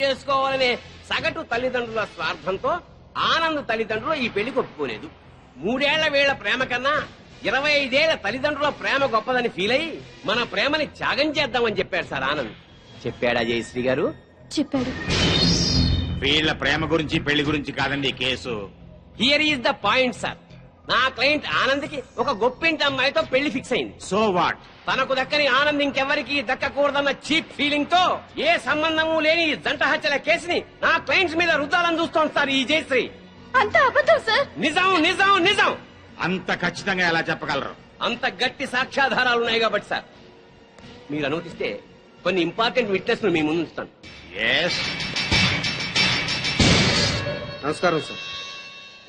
చేసుకోవాలనే సగటు తల్లిదండ్రుల స్వార్థంతో ఆనంద్ తల్లిదండ్రులు ఈ పెళ్లికి ఒప్పుకోలేదు. 3 ఏళ్ల వీళ్ల ప్రేమ కన్నా 25 ఏళ్ల తల్లిదండ్రుల ప్రేమ గొప్పదని ఫీల్ అయ్యి మన ప్రేమని త్యాగం చేద్దామని చెప్పాడు సార్ ఆనంద్. చెప్పాడా జయశ్రీ గారు? చెప్పాడు. వీళ్ల ప్రేమ గురించి పెళ్లి గురించి కాదండి case. Here is the point sir. నా క్లయింట్ ఆనంద్ కి ఒక గొప్పింటి అమ్మాయితో పెళ్లి ఫిక్స్ అయింది. So what? తనకు దక్కని ఆనంద్ ఇంకెవరికి దక్కకూడదన్న చీప్ ఫీలింగ్ తో ఏ సంబంధము లేని ఈ జంట హత్యల కేసుని నా క్లయింట్స్ మీద రుద్దాలని చూస్తోంది సార్ ఈ జయశ్రీ. అంత అబద్ధం సార్. నిజం నిజం నిజం. అంత ఖచ్చితంగా ఎలా చెప్పగలరు? అంత గట్టి సాక్ష్యాధారాలు ఉన్నాయి కాబట్టి సార్ మీరు అనుమతిస్తే కొన్ని ఇంపార్టెంట్ విట్నెస్ మీ ముందు ఉంచుతాను. ఎస్. నమస్కారం సార్.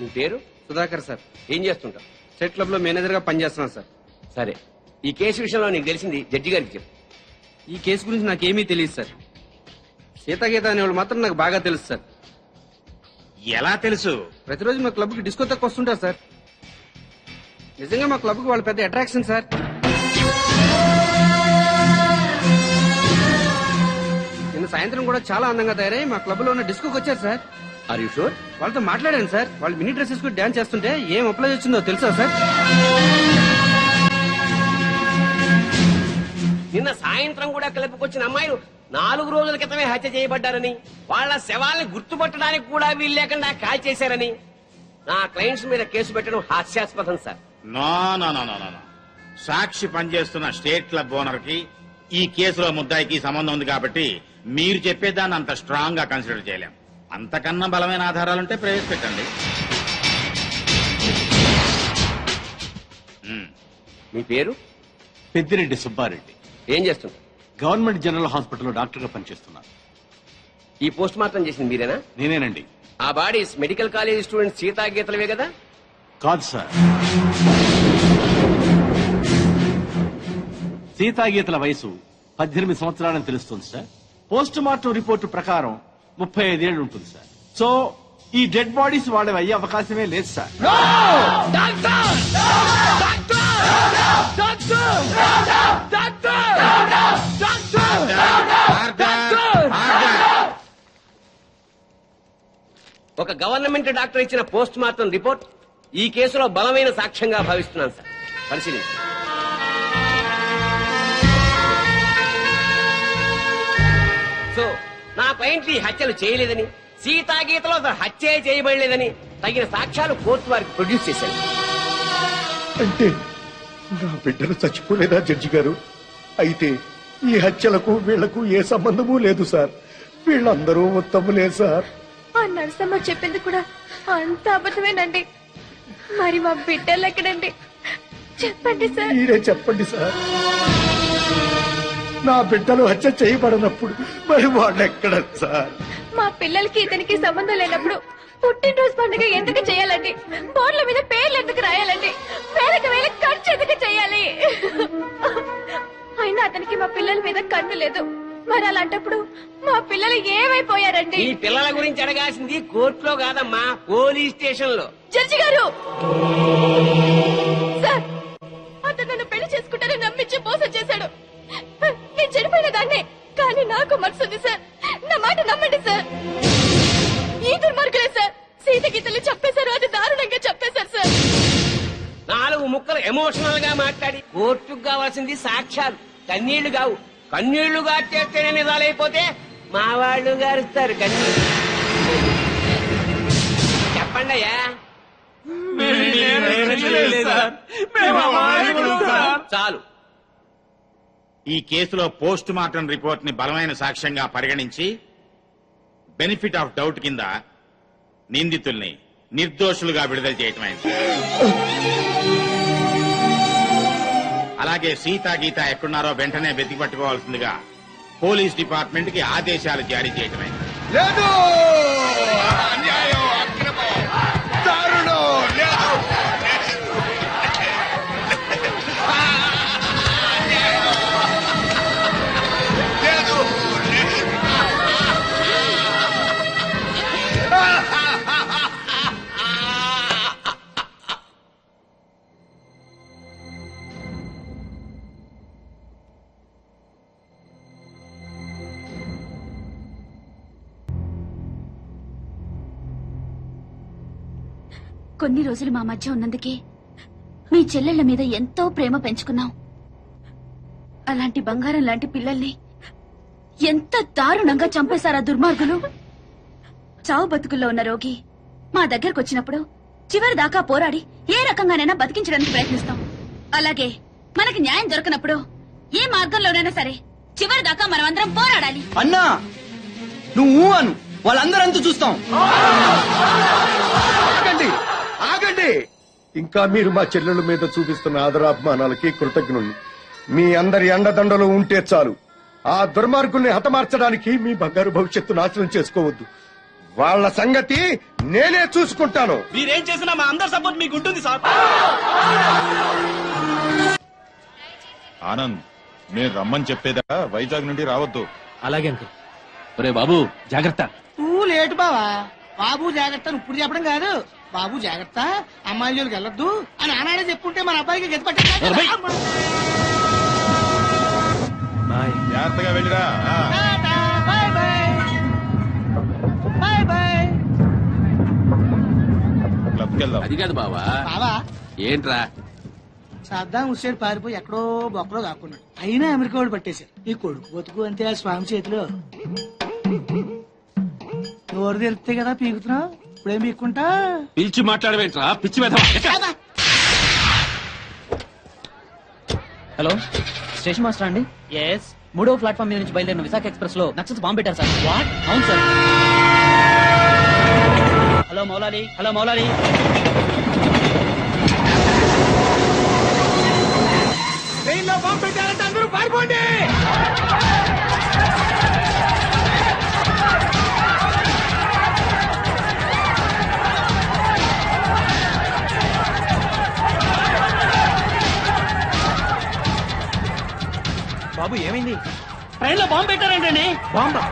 మీ పేరు? సుధాకర్ సార్. ఏం చేస్తుంటావు? స్టేట్ క్లబ్ లో మేనేజర్ గా పనిచేస్తున్నాను సార్. సరే, ఈ కేసు విషయంలో నీకు తెలిసింది జడ్జి గారికి చెప్పు. ఈ కేసు గురించి నాకేమీ తెలియదు సార్. సీతాగీత అనేవాళ్ళు మాత్రం నాకు బాగా తెలుసు సార్. ఎలా తెలుసు? ప్రతిరోజు మా క్లబ్ కి డిస్కో తక్కువ వస్తుంటారు సార్. నిజంగా మా క్లబ్ కి వాళ్ళ పెద్ద అట్రాక్షన్ సార్. నిన్న సాయంత్రం కూడా చాలా అందంగా తయారై మా క్లబ్ లో ఉన్న డిస్కోకి వచ్చారు సార్. Are you sure? వాళ్ళతో మాట్లాడాను సార్. వాళ్ళు మినీ డ్రెస్సెస్ కు డాన్స్ చేస్తుంటే ఏం అప్లై వచ్చిందో తెలుసా సార్? నిన్న సాయంత్రం కూడా క్లబ్కి వచ్చిన అమ్మాయిలు 4 రోజుల క్రితమే హత్య చేయబడ్డారని, వాళ్ళ శవాల్ని గుర్తుపట్టడానికి కూడా వీలు లేకుండా కాల్ చేశారని నా క్లయింట్స్ మీద కేసు పెట్టడం హాస్యాస్పదం sir. No no no no no. Sakshi పనిచేస్తున్న స్టేట్ క్లబ్ ఓనర్ కి ఈ కేసులో ముద్దాయికి సంబంధం ఉంది కాబట్టి మీరు చెప్పేదాన్ని అంత స్ట్రాంగ్ గా కన్సిడర్ చేయలేం. అంతకన్నా బలమైన ఆధారాలుంటే ప్రవేశపెట్టండి. మీ పేరు? పెద్దిరెడ్డి సుబ్బారెడ్డి. ఏం చేస్తుంటారు? గవర్నమెంట్ జనరల్ హాస్పిటల్లో డాక్టర్ గా పనిచేస్తున్నాను. ఈ పోస్ట్ మార్టం చేసింది మీరేనా? నేనేనండి. ఆ bodies medical college student Sita గీతలవే కదా? కాదు సార్. సీతాగీతల వయసు 18 సంవత్సరాలని తెలుస్తుంది సార్. పోస్ట్ మార్టం రిపోర్టు ప్రకారం 35 ఏళ్ళు ఉంటుంది సార్. సో ఈ డెడ్ బాడీస్ వాళ్ళవి అయ్యే అవకాశమే లేదు సార్. ఒక గవర్నమెంట్ డాక్టర్ ఇచ్చిన పోస్ట్ మార్టం రిపోర్ట్ ఈ కేసులో బలమైన సాక్ష్యంగా భావిస్తున్నాను సార్. పరిశీలించండి. సో నా క్లయింట్ ఈ హత్యలు చేయలేదని, సీతాగీతలో హత్య చేయబడలేదని తగిన సాక్ష్యాలు కోర్టు వారికి ప్రొడ్యూస్ చేశారు. అంటే నా బిడ్డలు చచ్చిపోలేదా జడ్జి గారు? అయితే ఈ హత్యలకు వీళ్లకు ఏ సంబంధమూ లేదు సార్. వీళ్ళందరూ ఉత్తములే సార్. ఆ నరసమ్మ చెప్పింది కూడా అంత అబద్ధమేనండి. మరి మా బిడ్డలు ఎక్కడండి? చెప్పండి సార్. మీరే చెప్పండి సార్. నా బిడ్డలు హత్య చేయబడినప్పుడు మరి వాళ్ళెక్కడ సార్? మా పిల్లలకి ఇతనికి సంబంధం లేనప్పుడు పుట్టినరోజు పండుగ ఎందుకు చేయాలండి? బోర్ల మీద పేర్లు ఎందుకు రాయాలండి? వేలకు వేల ఖర్చు ఎందుకు చేయాలి? అయినా అతనికి మా పిల్లల మీద కన్ను లేదు. మరి అలాంటప్పుడు మా పిల్లలు ఏమైపోయారండి? ఈ పిల్లల గురించి అడగాల్సింది కోర్టులో కాదమ్మా, పోలీస్ స్టేషన్ లో. జడ్జి గారు, సార్ అతను నన్ను పెళ్లి చేసుకుంటారని నమ్మించి మోసం చేశాడు. నేను చెడిపోయిన దాన్నే, కానీ నాకు మనసుంది సార్. నా మాట నమ్మండి సార్. ఈ దుర్మార్గులే సార్ సీత గీతలు చెప్పేశారు. అది దారుణంగా చెప్పేశారు సార్. 4 ముక్కలు ఎమోషనల్ గా మాట్లాడి కోర్టుకు కావాల్సింది సాక్ష్యాలు, కన్నీళ్లు కావు. కన్నీళ్లు గార్చేస్తేనే నిజాలైపోతే మా వాళ్ళు గారుస్తారు కన్నీళ్లు. చెప్పండి అయ్యా. చాలు. ఈ కేసులో పోస్ట్ మార్టం రిపోర్ట్ ని బలమైన సాక్ష్యంగా పరిగణించి బెనిఫిట్ ఆఫ్ డౌట్ కింద నిందితుల్ని నిర్దోషులుగా విడుదల చేయటమైంది. అలాగే సీతా గీత ఎక్కడున్నారో వెంటనే వెతికి పట్టుకోవాల్సిందిగా పోలీస్ డిపార్ట్మెంట్ కి ఆదేశాలు జారీ చేయటమైంది. కొన్ని రోజులు మా మధ్య ఉన్నందుకే మీ చెల్లెళ్ల మీద ఎంతో ప్రేమ పెంచుకున్నాం. అలాంటి బంగారం లాంటి పిల్లల్ని ఎంత దారుణంగా చంపేశారా దుర్మార్గులు. చావు బతుకుల్లో ఉన్న రోగి మా దగ్గరకు వచ్చినప్పుడు చివరి దాకా పోరాడి ఏ రకంగానైనా బతికించడానికి ప్రయత్నిస్తాం. అలాగే మనకి న్యాయం దొరకనప్పుడు ఏ మార్గంలోనైనా సరే చివరి దాకా మనమందరం పోరాడాలి. అన్నా నువ్వు అను, వాళ్ళందరంతా చూస్తాం. ఆగండి ఆగండి. ఇంకా మీరు మా చెల్లెల మీద చూపిస్తున్న ఆదరాభిమానాలకి కృతజ్ఞుణ్ణి. మీ అందరి అండదండలు ఉంటే చాలు. ఆ దుర్మార్గుల్ని హతమార్చడానికి మీ బంగారు భవిష్యత్తు నాశనం చేసుకోవద్దు. వాళ్ళ సంగతి నేనే చూసుకుంటాను. మీరేం చేసినా మా అందరి సపోర్ట్ మీకు ఉంటుంది సార్. ఆనంద్, నేను రమ్మని చెప్పేదా వైజాగ్ నుండి రావద్దు. అలాగే అంకుల్. ఒరే బాబు జాగ్రత్త. నువ్వు లేటు బావా. బాబు జాగ్రత్త అని ఇప్పుడు చెప్పడం కాదు. బాబు జాగ్రత్త, అమ్మాయిల జోలికి వెళ్ళొద్దు అని ఆనాడే చెప్పుంటే మన అబ్బాయికి గతి పట్టే. జాగ్రత్తగా వెళ్ళిరా. Bye bye bye bye. క్లబ్కి వెళ్దాం. అది కాదు బావా. బావా ఏంట్రా? సద్దాం హుస్సేన్ పారిపోయి ఎక్కడో బొక్కలో దాక్కున్నాడు. అయినా అమెరికా వాడు పట్టేశారు. ఈ కొడుకు బతుకు అంతే ఆ స్వామి చేతిలో. ఎవరు తెలిస్తే కదా పీకుతున్నావు. ఇప్పుడేం పీక్కుంటా. పిలిచి మాట్లాడవేంట్రా పిచ్చి మీద. హలో, స్టేషన్ మాస్టర్ అండి? ఎస్. 3వ ప్లాట్ఫామ్ మీద నుంచి బయలుదేరిన విశాఖ ఎక్స్ప్రెస్ లో నక్సల్స్ బాంబు పెట్టారు సార్. వాట్? అవును sir. Hello Moulali, hello Moulali. ట్రైన్లో బాంబు పెట్టారంటే అందరూ పారిపోండి. బాబు ఏమైంది? ట్రైన్ లో బాంబు పెట్టారంటండి. బాంబా?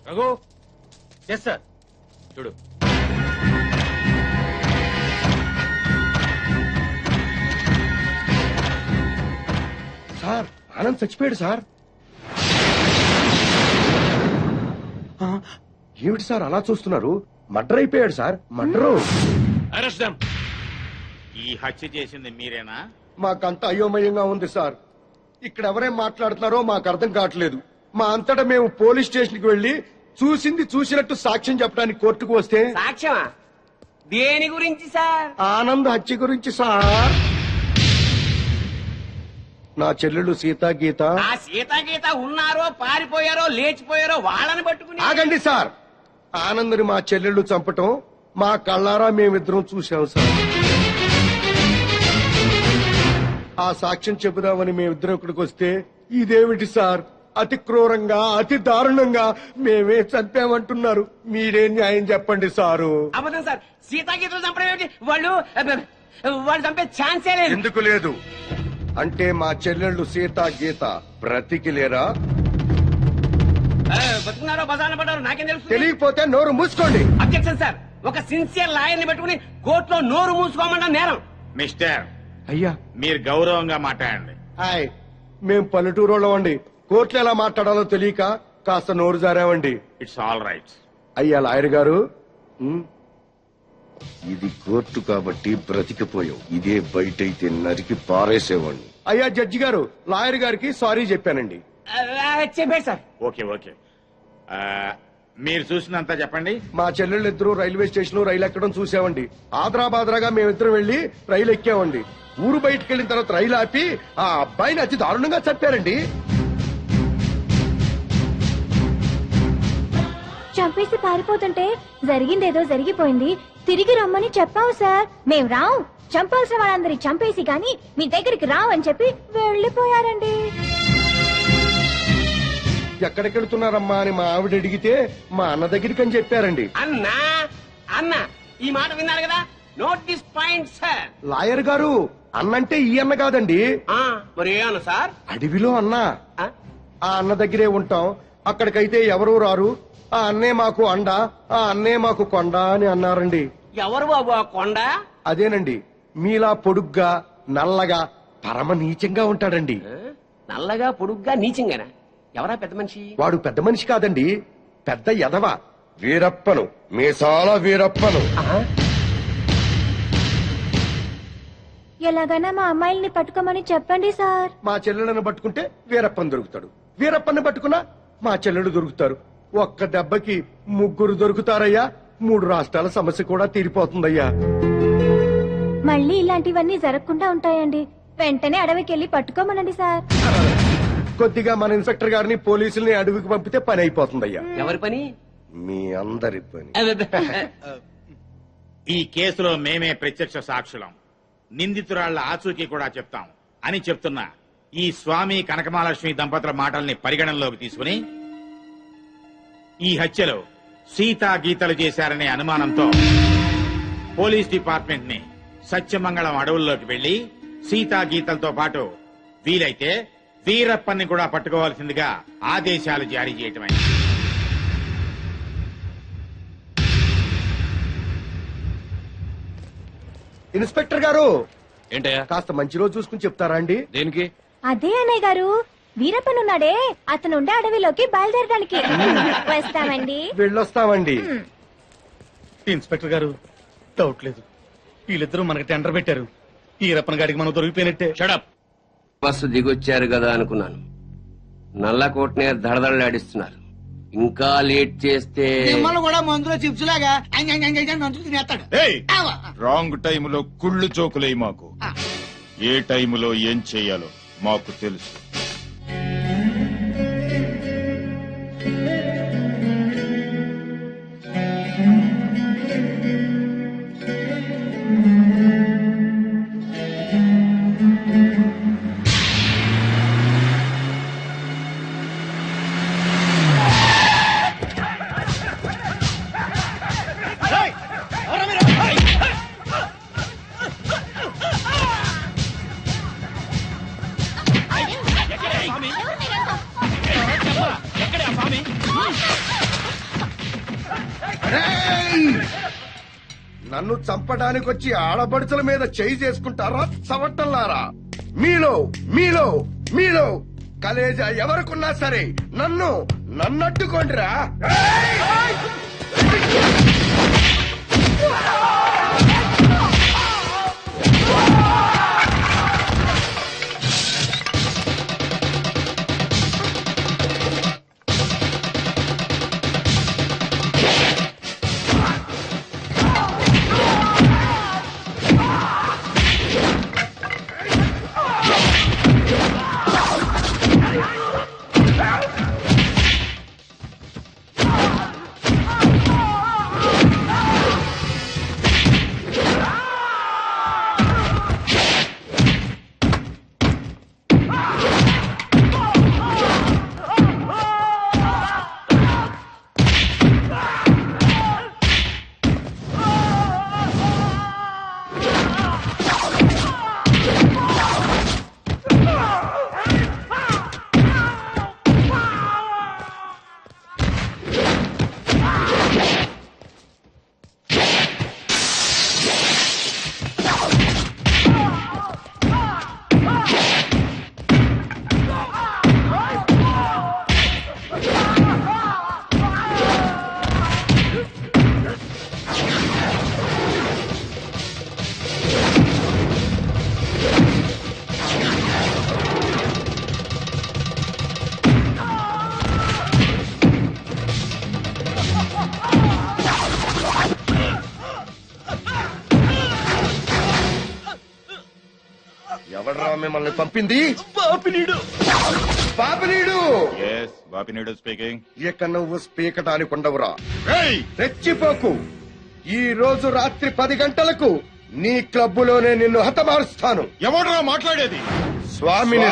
Raghu, yes sir. చూడు. సార్ ఆనంద్ చచ్చిపోయాడు సార్. ఏమిటి సార్ అలా చూస్తున్నారు? మర్డర్ అయిపోయాడు సార్, మర్డరు. ఈ హత్య చేసింది మీరేనా? మాకంత అయోమయంగా ఉంది సార్. ఇక్కడ ఎవరేం మాట్లాడుతున్నారో మాకు అర్థం కావట్లేదు. మా అంతటా మేము పోలీస్ స్టేషన్ కి వెళ్లి చూసింది చూసినట్టు సాక్ష్యం చెప్పడానికి కోర్టుకు వస్తే సాక్ష్యమా? దేని గురించి సార్? ఆనంద్ హత్య గురించి సార్. నా చెల్లెళ్ళు సీతా గీత. ఆ సీతాగీత ఉన్నారో పారిపోయారో లేచిపోయారో వాళ్ళని పట్టుకుని. ఆగండి సార్. ఆనంద్ని మా చెల్లెళ్ళు చంపటం మా కళ్ళారా మేమిద్దరం చూసాం సార్. ఆ సాక్ష్యం చెబుదామని మేమిద్దరం ఇక్కడికి వస్తే ఇదేమిటి సార్, అతి క్రూరంగా అతి దారుణంగా మేమే చంపామంటున్నారు. మీరే న్యాయం చెప్పండి సారు. అబద్ధం సార్. సీతాగీతలు చంపడం ఏమిటి? వాళ్ళు చంపే ఛాన్సే లేదు. ఎందుకు లేదు అంటే మా చెల్లెళ్ళు సీతా గీత బ్రతికిలేరా? బతుకున్నారో బజార్న పడ్డారో నాకేం తెలుసు? తెలియకపోతే నోరు మూసుకోండి. Objection sir. ఒక సిన్సియర్ లాయర్ ని పెట్టుకుని కోర్టులో నోరు మూసుకోమన్నా నేరం. మిస్టర్, అయ్యా మీరు గౌరవంగా మాట్లాడండి. హాయ్, మేం పల్లెటూరు అండి. కోర్టులో ఎలా మాట్లాడాలో తెలియక కాస్త నోరు జారామండి. It's all right. అయ్యా లాయర్ గారు, ఇది కోర్టు కాబట్టి బ్రతికిపోయావు. ఇదే బయట అయితే నరికి పారేసేవాడిని. అయ్యా జడ్జి గారు, లాయర్ గారికి సారీ చెప్పానండి. చెప్పాడు సార్. Okay okay. మీరు చూసినంత చెప్పండి. మా చెల్లెళ్ళిద్దరూ రైల్వే స్టేషన్ రైలు ఎక్కడం చూసామండి. ఆదరాబాదరాగా మేమిద్దరం వెళ్లి రైలు ఎక్కామండి. ఊరు బయటకు వెళ్ళిన తర్వాత రైలు ఆపి ఆ అబ్బాయిని అతి దారుణంగా చంపారండి. చంపేసి పారిపోతుంటే జరిగిందేదో జరిగిపోయింది, తిరిగి రమ్మని చెప్పావు సార్. మేం రావు, చంపాల్సిన వాళ్ళందరి చంపేసి గాని మీ దగ్గరికి రావని చెప్పి వెళ్లిపోయారండి. ఎక్కడికి వెళ్తున్నారమ్మా అని మా ఆవిడ అడిగితే మా అన్న దగ్గరికి అని చెప్పారండి. అన్నా అన్న ఈ మాట విన్నారు కదా. Note this point sir. Lawyer గారు, అన్నంటే ఈ అన్న కాదండి. మరి ఏ అన్న సార్? అడవిలో అన్న. ఆ అన్న దగ్గరే ఉంటాం. అక్కడికైతే ఎవరూ రారు. ఆ అన్నే మాకు అండ, ఆ అన్నే మాకు కొండ అని అన్నారండి. ఎవరు బాబు ఆ కొండ? అదేనండి, మీలా పొడుగ్గా నల్లగా పరమ నీచంగా ఉంటాడండి. నల్లగా పొడుగ్గా నీచంగానా? ఎవరా పెద్ద మనిషి? వాడు పెద్ద మనిషి కాదండి, పెద్ద ఎదవ. వీరప్పను, మీసాల వీరప్పను. ఎలాగైనా మా అమ్మాయిల్ని పట్టుకోమని చెప్పండి సార్. మా చెల్లెలను పట్టుకుంటే వీరప్పని దొరుకుతాడు. వీరప్పని పట్టుకున్నా మా చెల్లెలు దొరుకుతారు. ఒక్క దెబ్బకి ముగ్గురు దొరుకుతారయ్యా. 3 రాష్ట్రాల సమస్య కూడా తీరిపోతుందయ్యా. మళ్ళీ ఇలాంటివన్నీ జరగకుండా ఉంటాయండి. వెంటనే అడవికెళ్ళి పట్టుకోమనండి సార్. కొద్దిగా మన ఇన్స్పెక్టర్ గారిని పోలీసుల్ని అడవికి పంపితే పని అయిపోతుందయ్యా. ఎవరి పని? మీ అందరి పని. ఈ కేసులో మేమే ప్రత్యక్ష సాక్షులం, నిందితురాళ్ల ఆచూకీ కూడా చెప్తాం అని చెప్తున్న ఈ స్వామి కనకమహాలక్ష్మి దంపతుల మాటల్ని పరిగణనలోకి తీసుకుని ఈ హత్యలో సీతా గీతలు చేశారనే అనుమానంతో పోలీస్ డిపార్ట్మెంట్ ని సత్యమంగళం అడవుల్లోకి వెళ్లి సీతా గీతలతో పాటు వీలైతే వీరప్పన్ని కూడా పట్టుకోవాల్సిందిగా ఆదేశాలు జారీ చేయటమైంది. ఇన్స్పెక్టర్ గారు, ఏంటయ్యా? కాస్త మంచి రోజు చూసుకుని చెప్తారా అండి? దేనికి? అదే అన్నయ్య గారు, వీరప్పనున్నాడే అతనుండే అడవిలోకి బయలుదేరడానికి వస్తామండి. వెళ్ళొస్తామండి. ఇన్స్పెక్టర్ గారు, డౌట్ లేదు, వీళ్ళిద్దరూ మనకి టెండర్ పెట్టారు. ఈరప్పన గాడికి మనం దొరికిపోయినట్టే. షడప్. బస్సు దిగొచ్చారు కదా అనుకున్నాను. నల్లకోటనే దడదడలాడిస్తున్నారు. ఇంకా లేట్ చేస్తే మిమ్మల్ని కూడా మందులో చిప్స్ లాగా మందులు తినేస్తాడు. రాంగ్ టైములో కుళ్ళు జోకులేయి మాకు. ఏ టైములో ఏం చెయ్యాలో మాకు తెలుసు. నన్ను చంపడానికి వచ్చి ఆడబడుచుల మీద చేయి చేసుకుంటారా చవట్టల్లారా? మీలో మీలో మీలో కలేజా ఎవరికున్నా సరే నన్నట్టుకోండిరా. ఎవడ్రా మిమ్మల్ని పంపింది? పాపినీడు. బాపినీడు స్పీకింగ్. ఇక నువ్వు స్పీకటానికి ఉండవురా. రెచ్చిపోకు. ఈ రోజు రాత్రి 10 గంటలకు నీ క్లబ్బులోనే నిన్ను హతమారుస్తాను. ఎవడ్రా మాట్లాడేది? స్వామిని.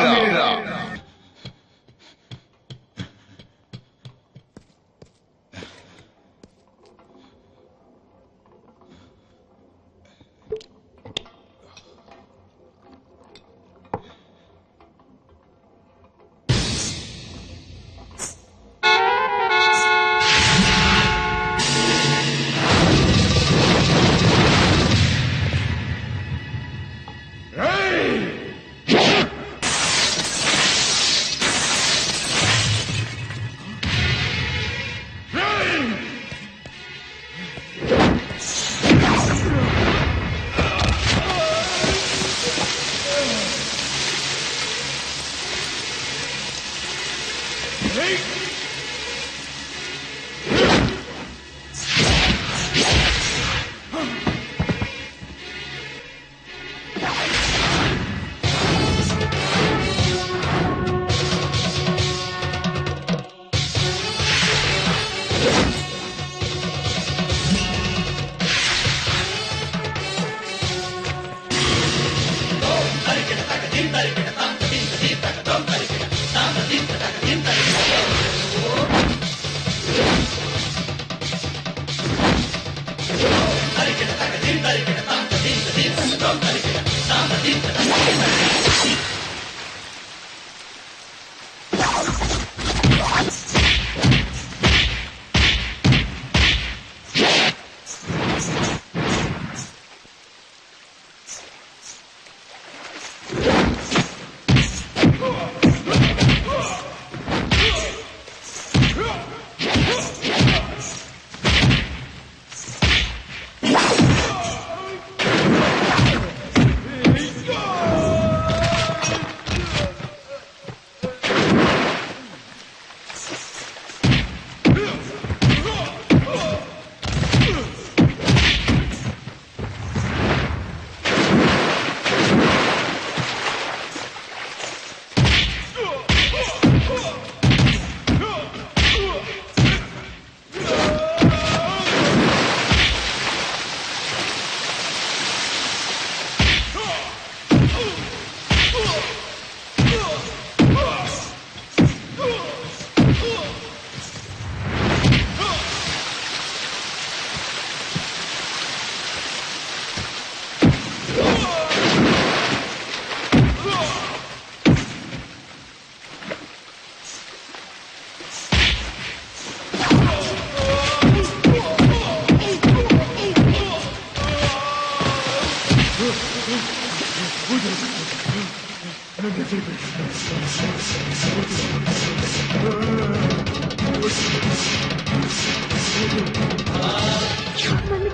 నన్ను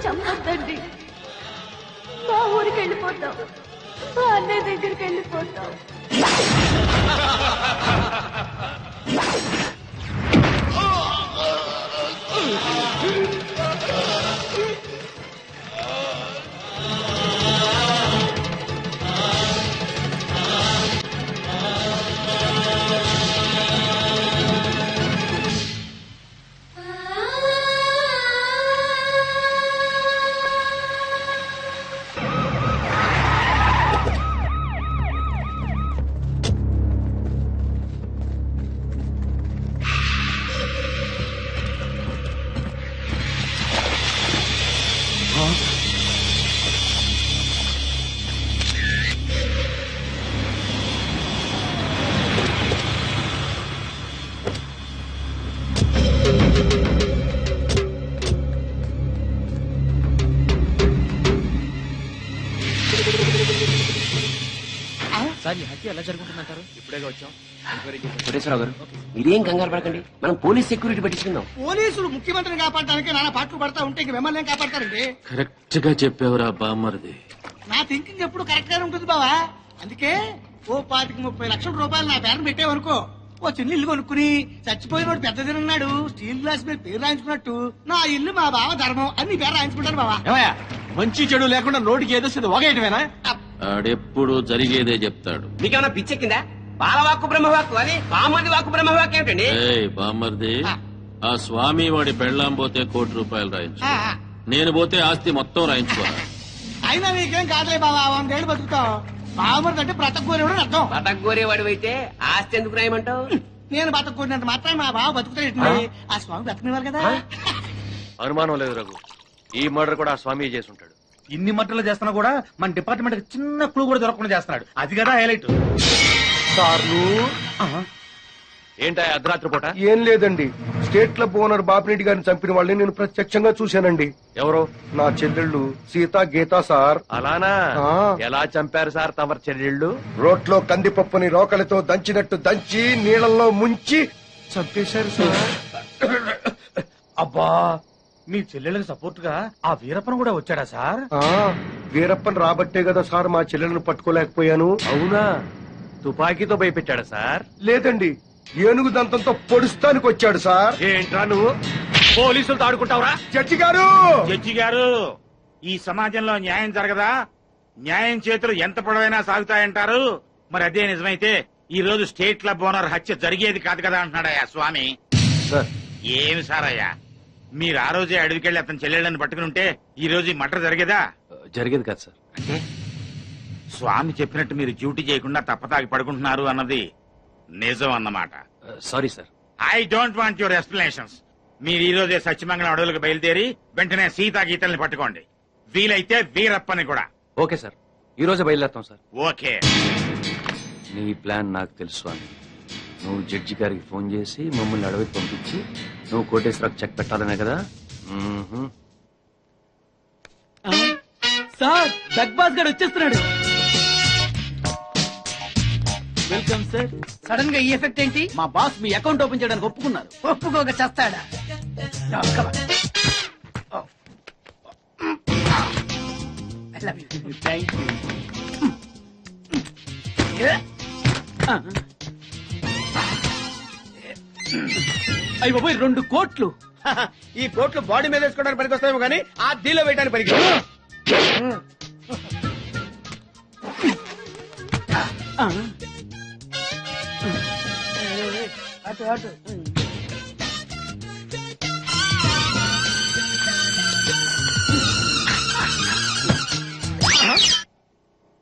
చంపొద్దండి. మా ఊరికి వెళ్ళిపోతాం, మా అన్నయ్య దగ్గరికి వెళ్ళిపోతాం. సార్ ఈ హత్య ఎలా జరుగుతుందంటారు? కోటేశ్వరరావు గారు మీరేం కంగారు పడకండి, మనం పోలీస్ సెక్యూరిటీ పెట్టించుకుందాం. పోలీసులు ముఖ్యమంత్రిని కాపాడడానికి నానా పాటలు పడతా ఉంటే ఇంక మిమ్మల్ని ఏం కాపాడతారండి? కరెక్ట్ గా చెప్పావురా బామ్మరిది. నా థింకింగ్ ఎప్పుడు కరెక్ట్ గానే ఉంటుంది బావా. అందుకే ఓ 25-30 లక్షల రూపాయలు నా పేరు పెట్టేవనుకో, ఓ చిన్న ఇల్లు కొనుక్కుని చచ్చిపోయిన వాడు పెద్ద తిన్నాడు స్టీల్ గ్లాస్ మీద పేరు రాయించుకున్నట్టు నా ఇల్లు మా బావ ధర్మం అని నీ పేరు రాయించుకుంటాను బావా. ఏమయ్యా, మంచి చెడు లేకుండా నోటికి ఏదో ఒకేయటమేనా? ఆడెప్పుడు జరిగేదే చెప్తాడు. మీకేమైనా పిచ్చెక్కిందా? బాలవాక్కు బ్రహ్మవాక్కు అని బామ్మది వాక్కు బ్రహ్మవాక్కు ఏమిటండి? ఏయ్ బామ్మర్ది, ఆ స్వామి వాడి పెళ్ళాం పోతే ₹1,00,00,000 రాయించు, ఆ, నేను పోతే ఆస్తి మొత్తం రాయించుకోరా. అయినా నీకేం కాదులే బావా, 100 ఏళ్ళు బతుకుతావు. బావమరిది అంటే బ్రతకూరేవాడు అర్థం. బతకగోరేవాడు అయితే ఆస్తి ఎందుకు రాయమంటావు? నేను బతకూరినంత మాత్రం మా బావ బతుకుతాడు. ఆ స్వామి బతకనివ్వాలి కదా. అనుమానం లేదు రఘు, ఈ మర్డర్ కూడా ఆ స్వామి చేసి ఉంటాడు. ఇన్ని మట్టలు చేస్తున్నా కూడా మన డిపార్ట్మెంట్ చిన్న క్లూ కూడా దొరకకుండా చేస్తున్నాడు. అది కదా హైలైట్. సార్లు ఏంటా అర్ధరాత్రి పూట? ఏం లేదండి, స్టేట్ క్లబ్ ఓనర్ బాపిరెడ్డి గారిని చంపిన వాళ్ళని నేను ప్రత్యక్షంగా చూశానండి. ఎవరు? నా చెల్లెళ్ళు సీత గీత సార్. అలానా? ఆ. ఎలా చంపారు సార్ తమరు చెల్లెళ్ళు? రోట్లో కందిపప్పుని రోకలితో దంచినట్టు దంచి నీళ్ళల్లో ముంచి చంపేశారు సార్. అబ్బా, మీ చెల్లెళ్ళకి సపోర్ట్ గా ఆ వీరప్పన్ కూడా వచ్చాడా సార్? వీరప్పన్ రాబట్టే కదా సార్ మా చెల్లెలను పట్టుకోలేకపోయాను. అవునా? తుపాకీతో భయపెట్టాడా సార్? లేదండి, ఏనుగు దంతంతో పొడుస్తానికి వచ్చాడు సార్. ఏంట్రా నువ్వు పోలీసులతో ఆడుకుంటావురా? జడ్జి గారు, జడ్జి గారు, ఈ సమాజంలో న్యాయం జరగదా? న్యాయం చేతులు ఎంత పొడవైనా సాగుతాయంటారు. మరి అదే నిజమైతే ఈ రోజు స్టేట్ క్లబ్ ఓనర్ హత్య జరిగేది కాదు కదా అంటున్నాడయ్యా స్వామి. సార్ ఏమి సార్ అయ్యా, మీరు ఆ రోజే అడవికెళ్ళి అతని చెల్లెళ్ళని పట్టుకుని ఉంటే ఈ రోజు ఈ మటర్ జరిగేదా? జరిగేది కాదు సార్. అంటే స్వామి చెప్పినట్టు మీరు డ్యూటీ చేయకుండా తప్పతాగి పడుకుంటున్నారు అన్నది నిజం అన్నమాట. Sorry sir. I don't want your explanations. మీరు ఈ రోజే సత్యమంగళం అడవులకు బయలుదేరి వెంటనే సీతా గీతల్ని పట్టుకోండి, వీలైతే వీరప్పని కూడా. ఓకే సార్, ఈ రోజే బయలుదేరుతాం సార్. ఓకే. నీ ప్లాన్ నాకు తెలుసు స్వామి. నువ్వు జడ్జి గారికి ఫోన్ చేసి మమ్మల్ని అడవికి పంపించి నువ్వు కోటేశ్వరకు చెక్ పెట్టాలనే కదా? సార్ బిగ్ బాస్ గారు వచ్చేస్తున్నాడు. Welcome sir. సడన్ గా ఈ ఎఫెక్ట్ ఏంటి? మా బాస్ మీ అకౌంట్ ఓపెన్ చేయడానికి ఒప్పుకున్నారు. ఒప్పుకోక చేస్తాడా? Thank you. అయ్యి బాబోయ్, 2 కోట్లు. ఈ కోట్లు బాడీ మీద వేసుకోవడానికి పనికొస్తాయేమో కానీ ఆ డీలో వేయడానికి పనికి. అటు అటు.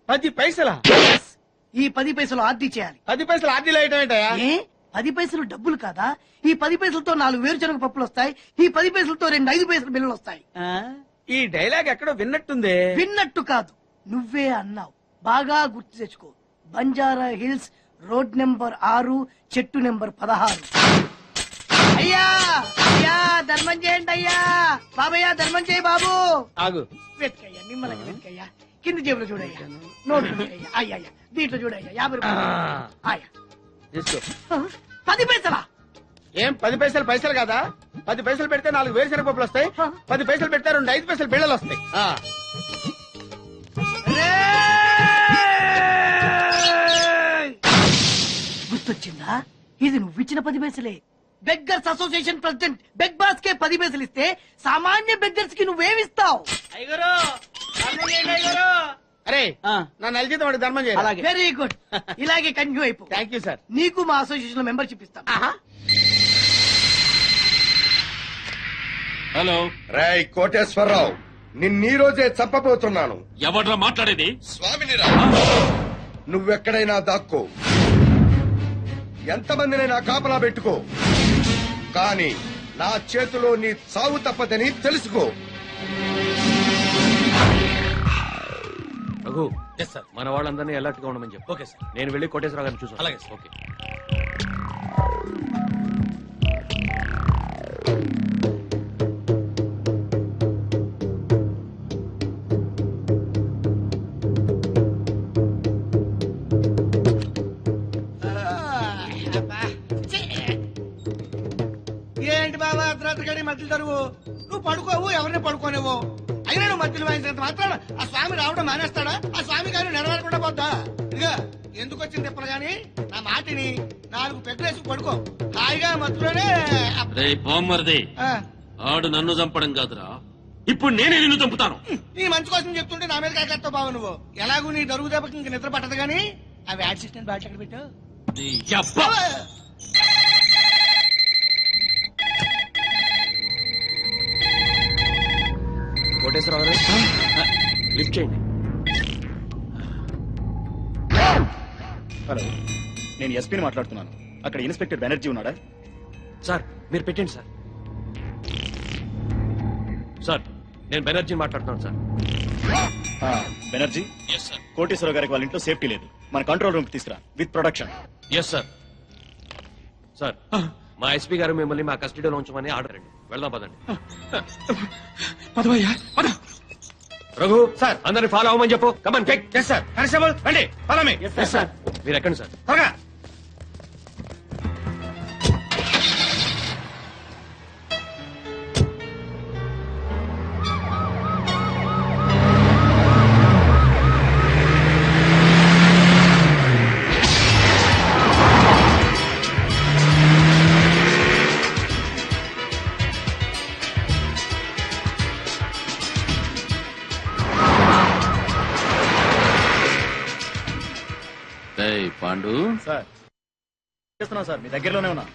$10 ఈ 10 పైసలు ఆర్డీ చేయాలి. 10 ఆర్డీలో వేయటం ఏంటయా? ఏ 10 పైసలు డబ్బులు కాదా? ఈ 10 పైసలతో 4 వేరుశనగ పప్పులు వస్తాయి. ఈ 10 పైసలతో 2 5 పైసలు బిల్లులు వస్తాయి. ఈ డైలాగ్ ఎక్కడో విన్నట్టుంది. విన్నట్టు కాదు, నువ్వే అన్నావు. బాగా గుర్తు తెచ్చుకో. బంజారా హిల్స్, రోడ్ నెంబర్ 6, చెట్టు నెంబర్ 16. అయ్యా అయ్యా ధర్మం చేయండి అయ్యా. బాబయ్యా ధర్మం చేయి బాబు. ఆగు. వెతుకయ్యా, నిమ్మలంగా వెతుకయ్యా. కింది జేబులో చూడయ్యా. నోటు చూడయ్యా. అయ్యా దీంట్లో చూడయ్యా. 50 రూపాయలు. అయ్యా. తీసుకో. 10 పైసలా? ఏం 10 పైసలు పైసలు కదా? 10 పైసలు పెడితే 4 వేరుశనగ పప్పులు వస్తాయి. 10 పైసలు పెడితే 2 5 పైసలు బిళ్ళలు వస్తాయి. గుర్తొచ్చిందా? ఇది నువ్వు ఇచ్చిన 10 పైసలే. Beggars association president beg boss కే 10 పైసలు ఇస్తే సామాన్య బెగ్గర్స్ కి నువ్వేమిస్తావు? అరే నా నెల జీతం వాడికి ధర్మం చేయాలి. Very good. ఇలాగే కంటిన్యూ అయిపో. Thank you sir. నీకు మా అసోసియేషన్ లో మెంబర్షిప్ ఇస్తాం. హలో, రేయ్ కోటేశ్వరరావు, నిన్నీ రోజే చంపబోతున్నాను. ఎవడ్రా మాట్లాడేది? స్వామినిరా, నువ్వెక్కడైనా దాక్కో, ఎంతమందినైనా కాపలా పెట్టుకో, కానీ నా చేతిలో నీ చావు తప్పదని తెలుసుకో. రఘు, మన వాళ్ళందరినీ అలర్ట్ గా ఉండమని చెప్పు. Okay sir. నేను వెళ్ళి కోటేశ్వరరావు గారిని చూసాను. అలాగే. ఓకే. ఏంటి బాబా అర్ధరాత్రి గడి మధ్యలో తరువు? నువ్వు పడుకోవు, ఎవరిని పడుకోనివ్వు. అయినా నువ్వు మధ్యలో వాయించినంత మాత్రాన ఆ స్వామి రావడం మానేస్తాడా? ఆ స్వామి గారు నెరవేరకుండా పోద్దా? ఇదిగా ఎందుకు వచ్చింది తిప్పలు గాని నా మాటిని 4 పెగ్గులేసి పడుకో. హాయిగా మధ్యలోనే రే బామ్మర్ది, ఆడు నన్ను చంపడం కాదురా, ఇప్పుడు నేనే నిన్ను చంపుతాను. నీ మంచి కోసం చెప్తుంటే నా మీద కాకెత్తావు బాబు నువ్వు. ఎలాగూ నీ దరుగు దెబ్బకి ఇంక నిద్ర పట్టదు గాని అవి యాక్సిడెంట్ బ్యాట్ ఎక్కడ పెట్టావు? నీ యబ్బ. కోటేశ్వరరావు గారు లిఫ్ట్ చేయండి. హలో, నేను ఎస్పీని మాట్లాడుతున్నాను. అక్కడ ఇన్స్పెక్టర్ బెనర్జీ ఉన్నాడా? సార్ మీరు పెట్టండి సార్. సార్ నేను బెనర్జీ మాట్లాడుతున్నాను సార్. బెనర్జీ, కోటేశ్వరరావు గారికి వాళ్ళ ఇంట్లో సేఫ్టీ లేదు. మన కంట్రోల్ రూమ్ తీసుకురా with production. Yes sir. Sir మా ఎస్పీ గారు మిమ్మల్ని మా కస్టడీలో ఉంచమని ఆర్డర్ అండి. వెళ్దాం పదండి. రఘు సార్, అందరిని ఫాలో అవ్వమని చెప్పు. Come on quick. Yes sir. Constable రండి, ఫాలో మీ. Yes sir. మీరు ఎక్కండి సార్. త్వరగా. పాండు సార్ చేస్తున్నాం సార్, మీ దగ్గరలోనే ఉన్నా.